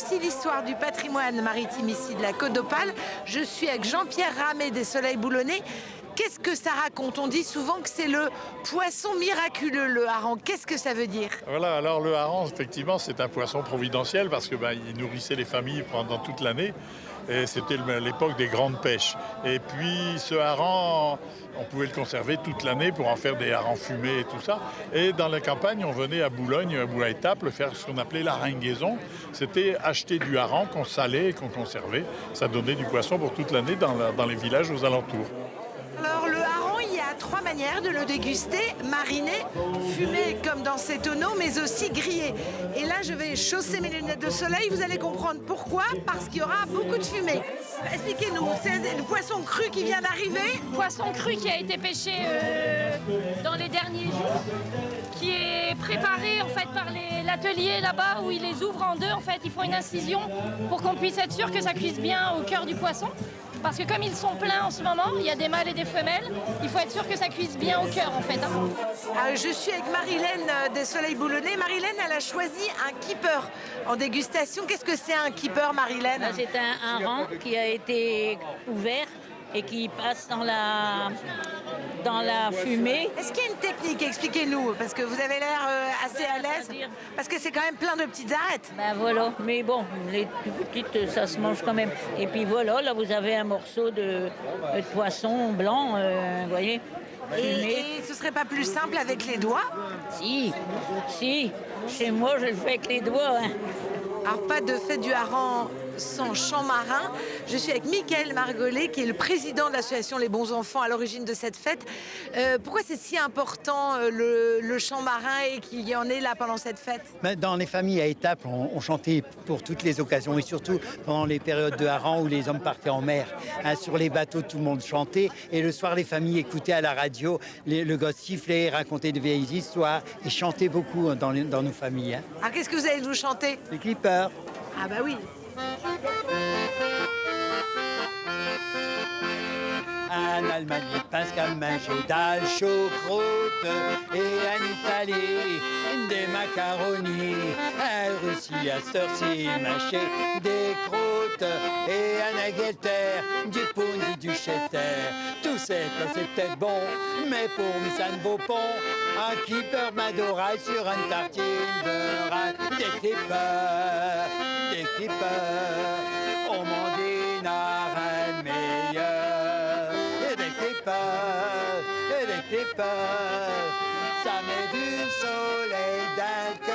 aussi l'histoire du patrimoine maritime ici de la Côte d'Opale. Je suis avec Jean-Pierre Ramet des Soleils Boulonnais. Qu'est-ce que ça raconte? On dit souvent que c'est le poisson miraculeux, le hareng. Qu'est-ce que ça veut dire? Voilà, alors le hareng, effectivement, c'est un poisson providentiel parce que il nourrissait les familles pendant toute l'année. Et c'était l'époque des grandes pêches. Et puis ce hareng, on pouvait le conserver toute l'année pour en faire des harengs fumés et tout ça. Et dans la campagne, on venait à Boulogne, à Boulay-Étaples, faire ce qu'on appelait la harengaison. C'était acheter du hareng qu'on salait et qu'on conservait. Ça donnait du poisson pour toute l'année dans les villages aux alentours. Alors le hareng, il y a 3 manières de le déguster: mariné, fumé comme dans ces tonneaux, mais aussi grillé. Et là, je vais chausser mes lunettes de soleil, vous allez comprendre pourquoi, parce qu'il y aura beaucoup de fumée. Expliquez-nous, c'est le poisson cru qui vient d'arriver? Poisson cru qui a été pêché dans les derniers jours, qui est préparé en fait par l'atelier là-bas où ils les ouvrent en deux. En fait, ils font une incision pour qu'on puisse être sûr que ça cuise bien au cœur du poisson. Parce que comme ils sont pleins en ce moment, il y a des mâles et des femelles, il faut être sûr que ça cuise bien au cœur en fait. Je suis avec Marilène des Soleils Boulonnais. Marilène, elle a choisi un keeper en dégustation. Qu'est-ce que c'est un keeper, Marilène? C'est un hareng qui a été ouvert et qui passe dans la fumée. Est-ce qu'il y a une technique? Expliquez-nous, parce que vous avez l'air assez à l'aise. Parce que c'est quand même plein de petites arêtes. Ben voilà, mais bon, les plus petites, ça se mange quand même. Et puis voilà, là vous avez un morceau de poisson blanc, vous voyez. Et ce serait pas plus simple avec les doigts? Si, chez moi je le fais avec les doigts. Hein. Alors pas de fête du hareng sans champ marin. Je suis avec Mickaël Margollet, qui est le président de l'association Les Bons Enfants à l'origine de cette fête. Pourquoi c'est si important le chant marin et qu'il y en ait là pendant cette fête? Dans les familles à Étaples, on chantait pour toutes les occasions et surtout pendant les périodes de hareng où les hommes partaient en mer. Sur les bateaux, tout le monde chantait et le soir, les familles écoutaient à la radio le gosse siffler, raconter de vieilles histoires et chantaient beaucoup dans nos familles. Alors qu'est-ce que vous allez nous chanter? Les clippers. Ah bah oui. En Allemagne, Pascal mange dalle choucroute et en Italie, des macaronis. En Russie, à Cersei, mâché des croûtes et en Angleterre, du pound et du chester. Tout ces plats, c'est peut-être bon, mais pour moi, ça ne vaut pas un keeper m'adorait sur une tartine de rat. Des clippers, on m'en dit un meilleur. Et des clippers, ça met du soleil dans le cœur.